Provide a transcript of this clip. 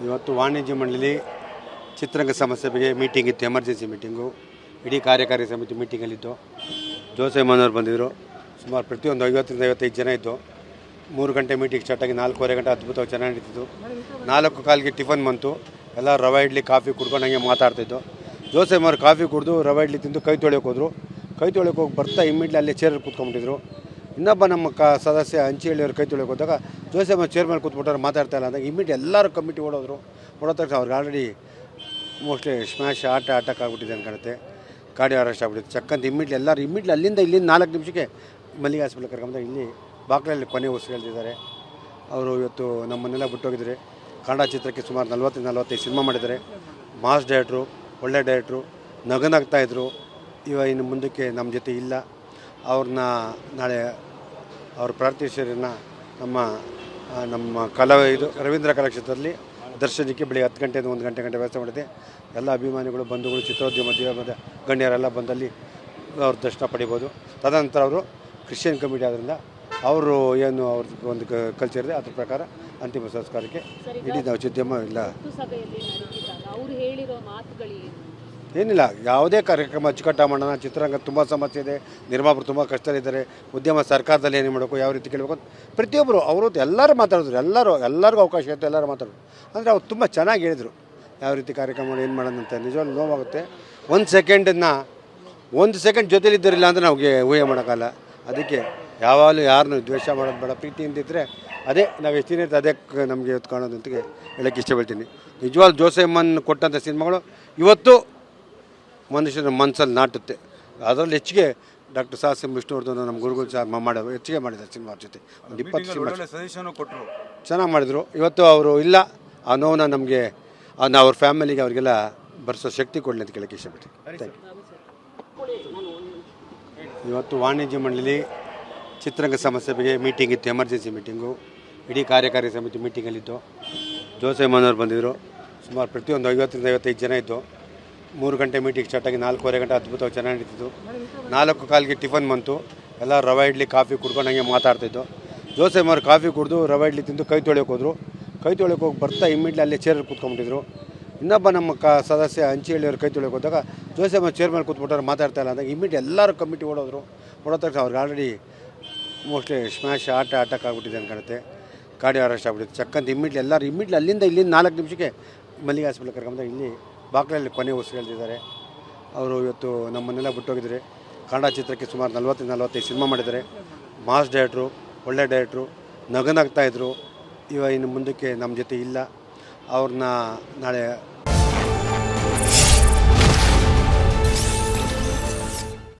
ಇವತ್ತು ವಾಣಿಜ್ಯ ಮಂಡಳಿ ಚಿತ್ರರಂಗ ಸಮಸ್ಯೆ ಬಗ್ಗೆ ಮೀಟಿಂಗ್ ಇತ್ತು, ಎಮರ್ಜೆನ್ಸಿ ಮೀಟಿಂಗು. ಇಡೀ ಕಾರ್ಯಕಾರಿ ಸಮಿತಿ ಮೀಟಿಂಗಲ್ಲಿತ್ತು. ಜೋಸೆ ಮನೋರು ಬಂದಿದ್ದರು. ಸುಮಾರು ಪ್ರತಿಯೊಂದು 50-55 ಜನ ಇದ್ದು. 3 ಗಂಟೆ ಮೀಟಿಂಗ್ ಸ್ಟಾರ್ಟ್ ಆಗಿ 4:15 ಗಂಟೆ ಅದ್ಭುತವಾಗಿ ಚೆನ್ನಾಗಿ ನಡೀತಿತ್ತು. 4:15ಗೆ ಟಿಫನ್ ಬಂತು. ಎಲ್ಲ ರವೆ ಇಡ್ಲಿ ಕಾಫಿ ಕುಡ್ಕೊಂಡು ಹಂಗೆ ಮಾತಾಡ್ತಿದ್ದು. ಜೋಸೆ ಮನೋರು ಕಾಫಿ ಕುಡಿದು ರವೆ ಇಡ್ಲಿ ತಿಂದು ಕೈ ತೊಳೆಯೋಕೆ ಹೋದರು. ಕೈ ತೊಳೆಯೋಕೆ ಹೋಗಿ ಬರ್ತಾ ಇಮ್ಮಿಡಿಯೇಟ್ಲಿ ಅಲ್ಲೇ ಚೇರಲ್ಲಿ ಕೂತ್ಕೊಂಡ್ಬಿಟ್ಟಿದ್ರು. ಇನ್ನೊಬ್ಬ ನಮ್ಮ ಸದಸ್ಯ ಹಂಚಿಹಳ್ಳಿಯವರು ಕೈ ತೊಳೆಯೋಕೆ ಹೋದಾಗ ಜೋಸೆ ಮನೋರು ಚೇರ್ ಮೇಲೆ ಕೂತ್ಬಿಟ್ಟಾರೆ, ಮಾತಾಡ್ತಾ ಇಲ್ಲ ಅಂದಾಗ ಇಮ್ಮಿಡಿಯೇಟ್ ಎಲ್ಲರೂ ಕಮಿಟಿ ಓಡೋದ್ರು. ಓಡೋ ತಕ್ಷಣ ಅವ್ರಿಗೆ ಆಲ್ರೆಡಿ ಮೋಸ್ಟ್ಲಿ ಸ್ಮ್ಯಾಶ್ ಅಟ್ಯಾಕ್ ಆಗಿಬಿಟ್ಟಿದೆ ಅನ್ಕಾಣುತ್ತೆ. ಕಾರ್ಡಿಯೋ ಅರೆಸ್ಟ್ ಆಗಿಬಿಟ್ಟಿದೆ. ಚಕ್ಕಂತ ಇಮ್ಮಿಡಿಯೇಟ್ಲಿ ಅಲ್ಲಿಂದ 4 ನಿಮಿಷಕ್ಕೆ ಮಲ್ಲಿಗೆ ಹಾಸ್ಪಿಟ್ಲ್ ಕರ್ಕೊಂಡ್ರೆ ಇಲ್ಲಿ ಬಾಕ್ಲಲ್ಲಿ ಕೊನೆ ಉಸಿರು ಹೇಳ್ತಿದ್ದಾರೆ. ಅವರು ಇವತ್ತು ನಮ್ಮನ್ನೆಲ್ಲ ಬಿಟ್ಟೋಗಿದ್ದಾರೆ. ಕನ್ನಡ ಚಿತ್ರಕ್ಕೆ ಸುಮಾರು 40-45 ಸಿನಿಮಾ ಮಾಡಿದ್ದಾರೆ. ಮಾಸ್ ಡೈರೆಕ್ಟ್ರು, ಒಳ್ಳೆ ಡೈರೆಕ್ಟ್ರು, ನಗನಾಗ್ತಾಯಿದ್ರು. ಇನ್ನು ಮುಂದಕ್ಕೆ ನಮ್ಮ ಜೊತೆ ಇಲ್ಲ. ಅವ್ರನ್ನ ನಾಳೆ ಅವ್ರ ಪ್ರಾರ್ಥಿಸಿರನ್ನ ನಮ್ಮ ಇದು ರವೀಂದ್ರ ಕಲಾಕ್ಷೇತ್ರದಲ್ಲಿ ದರ್ಶನಕ್ಕೆ ಬೆಳಿಗ್ಗೆ 10 ಗಂಟೆಯಿಂದ 1 ಗಂಟೆ ವ್ಯವಸ್ಥೆ ಮಾಡಿದೆ. ಎಲ್ಲ ಅಭಿಮಾನಿಗಳು, ಬಂಧುಗಳು, ಚಿತ್ರೋದ್ಯಮ ಗಣ್ಯರೆಲ್ಲ ಬಂದಲ್ಲಿ ಅವ್ರ ದರ್ಶನ ಪಡಿಬೋದು. ತದನಂತರ ಅವರು ಕ್ರಿಶ್ಚಿಯನ್ ಕಮಿಟಿ ಆದ್ದರಿಂದ ಅವರು ಏನು ಅವ್ರದ್ದು ಒಂದು ಕಲ್ಚರ್ ಇದೆ, ಅದ್ರ ಪ್ರಕಾರ ಅಂತಿಮ ಸಂಸ್ಕಾರಕ್ಕೆ ಇಡೀ ಉದ್ಯಮ ಇಲ್ಲ. ಏನಿಲ್ಲ, ಯಾವುದೇ ಕಾರ್ಯಕ್ರಮ ಅಚ್ಚುಕಟ್ಟಾಗಿ ಮಾಡೋಣ. ಚಿತ್ರರಂಗ ತುಂಬ ಸಮಸ್ಯೆ ಇದೆ, ನಿರ್ಮಾಪಕರು ತುಂಬ ಕಷ್ಟದಲ್ಲಿದ್ದಾರೆ. ಉದ್ಯಮ ಸರ್ಕಾರದಲ್ಲಿ ಏನು ಮಾಡಬೇಕು, ಯಾವ ರೀತಿ ಕೇಳಬೇಕು ಅಂತ ಪ್ರತಿಯೊಬ್ಬರು ಅವರು ಎಲ್ಲರೂ ಮಾತಾಡಿದ್ರು. ಎಲ್ಲರಿಗೂ ಅವಕಾಶ ಇತ್ತು, ಎಲ್ಲರೂ ಮಾತಾಡಿದ್ರು. ಅಂದರೆ ಅವ್ರು ತುಂಬ ಚೆನ್ನಾಗಿ ಹೇಳಿದರು ಯಾವ ರೀತಿ ಕಾರ್ಯಕ್ರಮಗಳು ಏನು ಮಾಡೋಣ ಅಂತ. ನಿಜವಾಗ್ಲೂ ನೋವಾಗುತ್ತೆ. 1 ಸೆಕೆಂಡ್ ಜೊತೆಲಿದ್ದರಿಲ್ಲ ಅಂದರೆ ನಮಗೆ ಊಹೆ ಮಾಡೋಕ್ಕಲ್ಲ. ಅದಕ್ಕೆ ಯಾವಾಗಲೂ ಯಾರನ್ನೂ ದ್ವೇಷ ಮಾಡೋದು ಬೇಡ. ಪ್ರೀತಿಯಿಂದ ಇದ್ದರೆ ಅದೇ ನಾವು ಎಷ್ಟು ದಿನ ಇರ್ತದೆ ಅದೇ ನಮಗೆ ಇವತ್ತು ಕಾಣೋದು ಅಂತ ಹೇಳೋಕ್ಕೆ ಇಷ್ಟಪಡ್ತೀನಿ. ನಿಜವಾಗ್ಲೂ ಜೋಸೆ ಮನ್ ಕೊಟ್ಟಂಥ ಸಿನಿಮಾಗಳು ಇವತ್ತು ಮನುಷ್ಯನ ಮನಸ್ಸಲ್ಲಿ ನಾಟುತ್ತೆ. ಅದರಲ್ಲಿ ಹೆಚ್ಚಿಗೆ ಡಾಕ್ಟರ್ ಸಾಹಸ ವಿಷ್ಣುವರ್ಧನ್ ನಮ್ಮ ಗುರುಗಳು ಮಾಡೋದು ಹೆಚ್ಚಿಗೆ ಮಾಡಿದ್ದಾರೆ ಸಿನಿಮಾ ಜೊತೆ. ಒಂದು 20 ಸಿನಿಮಾ ಸಜೆಷನ್ ಕೊಟ್ಟರು, ಚೆನ್ನಾಗಿ ಮಾಡಿದರು. ಇವತ್ತು ಅವರು ಇಲ್ಲ, ಆ ನೋವನ್ನ ನಮಗೆ ಅವ್ರ ಫ್ಯಾಮಿಲಿಗೆ ಅವರಿಗೆಲ್ಲ ಬರೆಸೋ ಶಕ್ತಿ ಕೊಡಲಿ ಅಂತ ಕೇಳೋಕ್ಕೆ ಇಷ್ಟಪಡ್ತೀನಿ. Thank you. ಇವತ್ತು ವಾಣಿಜ್ಯ ಮಂಡಳಿ ಚಿತ್ರರಂಗ ಸಮಸ್ಯೆ ಬಗ್ಗೆ ಮೀಟಿಂಗ್ ಇತ್ತು, ಎಮರ್ಜೆನ್ಸಿ ಮೀಟಿಂಗು. ಇಡೀ ಕಾರ್ಯಕಾರಿ ಸಮಿತಿ ಮೀಟಿಂಗಲ್ಲಿತ್ತು. ಜೋಸೆ ಮನೋರು ಬಂದಿದ್ದರು. ಸುಮಾರು ಪ್ರತಿಯೊಂದು 50-55 ಜನ ಇದ್ದು. 3 ಗಂಟೆ ಮೀಟಿಂಗ್ ಸ್ಟಾರ್ಟ್ ಆಗಿ 4:15 ಗಂಟೆ ಅದ್ಭುತವಾಗಿ ಚೆನ್ನಾಗಿ ನಡೀತಿತ್ತು. 4:15ಗೆ ಟಿಫನ್ ಬಂತು. ಎಲ್ಲ ರವೆ ಇಡ್ಲಿ ಕಾಫಿ ಕುಡ್ಕೊಂಡು ಹಂಗೆ ಮಾತಾಡ್ತಿದ್ದು. ಜೋಸೆ ಮನೋರು ಕಾಫಿ ಕುಡಿದು ರವೆ ಇಡ್ಲಿ ತಿಂದು ಕೈ ತೊಳೆಯೋಕೆ ಹೋದರು. ಕೈ ತೊಳೆಯೋಕೆ ಹೋಗಿ ಬರ್ತಾ ಇಮ್ಮಿಡಿಯೇಟ್ಲಿ ಅಲ್ಲೇ ಚೇರಲ್ಲಿ ಕೂತ್ಕೊಂಡ್ಬಿಟ್ಟಿದ್ರು. ಇನ್ನೊಬ್ಬ ನಮ್ಮ ಸದಸ್ಯ ಹಂಚಿಹಳ್ಳಿಯವರು ಕೈ ತೊಳೆಯೋಕೆ ಹೋದಾಗ ಜೋಸೆ ಮನೋರು ಚೇರ್ ಮೇಲೆ ಕೂತ್ಬಿಟ್ಟಾರೆ, ಮಾತಾಡ್ತಾ ಇಲ್ಲ ಅಂದಾಗ ಇಮ್ಮಿಡಿಯೇಟ್ ಎಲ್ಲರೂ ಕಮಿಟಿ ಓಡೋದ್ರು. ಓಡೋ ತಕ್ಷಣ ಅವ್ರಿಗೆ ಆಲ್ರೆಡಿ ಮೋಸ್ಟ್ಲಿ ಸ್ಮ್ಯಾಶ್ ಅಟ್ಯಾಕ್ ಆಗಿಬಿಟ್ಟಿದೆ ಅನ್ಕಾಣುತ್ತೆ. ಕಾರ್ಡಿಯೋ ಅರೆಸ್ಟ್ ಆಗಿಬಿಟ್ಟಿದೆ. ಚಕ್ಕಂತ ಇಮ್ಮಿಡಿಯೇಟ್ಲಿ ಅಲ್ಲಿಂದ 4 ನಿಮಿಷಕ್ಕೆ ಮಲ್ಲಿಗೆ ಹಾಸ್ಪಿಟ್ಲ್ ಕರ್ಕೊಂಡ್ರೆ ಇಲ್ಲಿ ಬಾಕ್ಲಲ್ಲಿ ಕೊನೆ ಉಸಿರು ಹೇಳ್ತಿದ್ದಾರೆ. ಅವರು ಇವತ್ತು ನಮ್ಮನ್ನೆಲ್ಲ ಬಿಟ್ಟೋಗಿದ್ದಾರೆ. ಕನ್ನಡ ಚಿತ್ರಕ್ಕೆ ಸುಮಾರು 40-45 ಸಿನಿಮಾ ಮಾಡಿದ್ದಾರೆ. ಮಾಸ್ ಡೈರೆಕ್ಟ್ರು, ಒಳ್ಳೆ ಡೈರೆಕ್ಟ್ರು, ನಗನಾಗ್ತಾಯಿದ್ರು. ಇನ್ನು ಮುಂದಕ್ಕೆ ನಮ್ಮ ಜೊತೆ ಇಲ್ಲ. ಅವ್ರನ್ನ ನಾಳೆ